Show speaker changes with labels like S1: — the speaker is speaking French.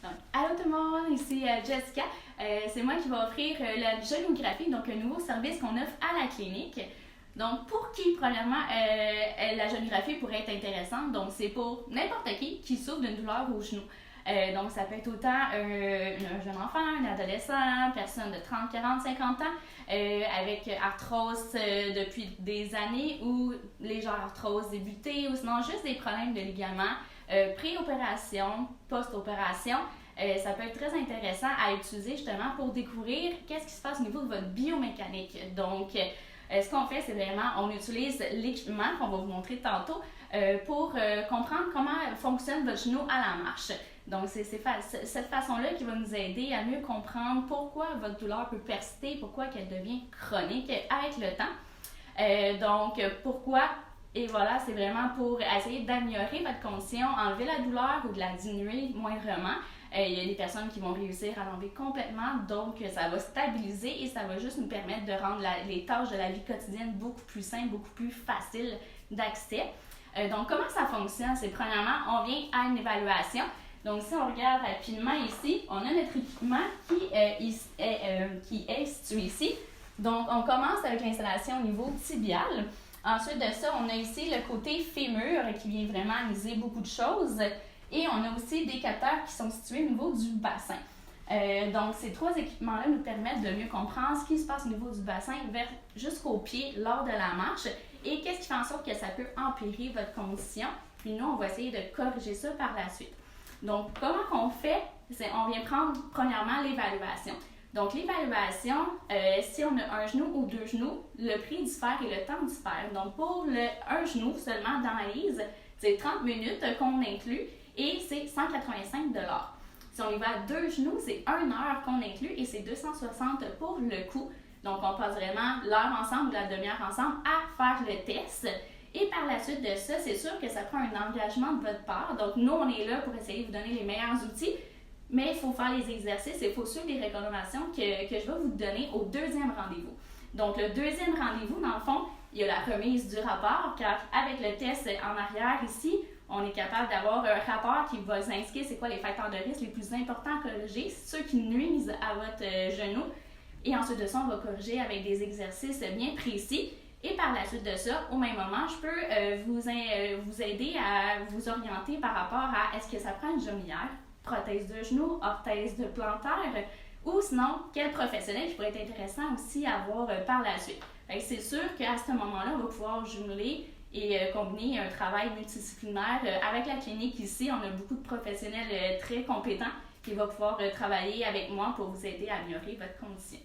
S1: Donc, allô tout le monde, ici Jessica. C'est moi qui vais offrir la géographie, donc un nouveau service qu'on offre à la clinique. Donc, pour qui, premièrement, la géographie pourrait être intéressante? Donc, c'est pour n'importe qui souffre d'une douleur au genou. Donc, ça peut être autant un jeune enfant, un adolescent, personne de 30, 40, 50 ans, avec arthrose depuis des années ou légère arthrose débutée, ou sinon juste des problèmes de ligaments, pré-opération, post-opération. Ça peut être très intéressant à utiliser justement pour découvrir qu'est-ce qui se passe au niveau de votre biomécanique. Donc, ce qu'on fait, c'est vraiment, on utilise l'équipement qu'on va vous montrer tantôt pour comprendre comment fonctionne votre genou à la marche. Donc, c'est cette façon-là qui va nous aider à mieux comprendre pourquoi votre douleur peut persister, pourquoi qu'elle devient chronique avec le temps. Donc, pourquoi? Et voilà, c'est vraiment pour essayer d'améliorer votre condition, enlever la douleur ou de la diminuer moindrement. Il y a des personnes qui vont réussir à l'enlever complètement, donc ça va stabiliser et ça va juste nous permettre de rendre les tâches de la vie quotidienne beaucoup plus simples, beaucoup plus faciles d'accès. Donc, comment ça fonctionne? C'est premièrement, on vient à une évaluation. Donc, si on regarde rapidement ici, on a notre équipement qui est situé ici. Donc, on commence avec l'installation au niveau tibial. Ensuite de ça, on a ici le côté fémur qui vient vraiment analyser beaucoup de choses. Et on a aussi des capteurs qui sont situés au niveau du bassin. Donc, ces trois équipements-là nous permettent de mieux comprendre ce qui se passe au niveau du bassin jusqu'aux pieds lors de la marche et qu'est-ce qui fait en sorte que ça peut empirer votre condition. Puis nous, on va essayer de corriger ça par la suite. Donc, comment qu'on fait? On vient prendre premièrement l'évaluation. Donc, l'évaluation, si on a un genou ou deux genoux, le prix diffère et le temps diffère. Donc, pour un genou seulement d'analyse, c'est 30 minutes qu'on inclut et c'est 185 $. Si on y va à deux genoux, c'est 1 heure qu'on inclut et c'est 260 $ pour le coût. Donc, on passe vraiment l'heure ensemble ou la demi-heure ensemble à faire le test. Et par la suite de ça, c'est sûr que ça prend un engagement de votre part. Donc, nous, on est là pour essayer de vous donner les meilleurs outils, mais il faut faire les exercices et il faut suivre les recommandations que je vais vous donner au deuxième rendez-vous. Donc, le deuxième rendez-vous, dans le fond, il y a la remise du rapport, car avec le test en arrière ici, on est capable d'avoir un rapport qui va vous indiquer c'est quoi les facteurs de risque les plus importants à corriger, ceux qui nuisent à votre genou. Et ensuite de ça, on va corriger avec des exercices bien précis. Et par la suite de ça, au même moment, je peux vous aider à vous orienter par rapport à est-ce que ça prend une jambière, prothèse de genou, orthèse de plantaire, ou sinon, quel professionnel qui pourrait être intéressant aussi à voir par la suite. C'est sûr qu'à ce moment-là, on va pouvoir jumeler et combiner un travail multidisciplinaire. Avec la clinique ici, on a beaucoup de professionnels très compétents qui vont pouvoir travailler avec moi pour vous aider à améliorer votre condition.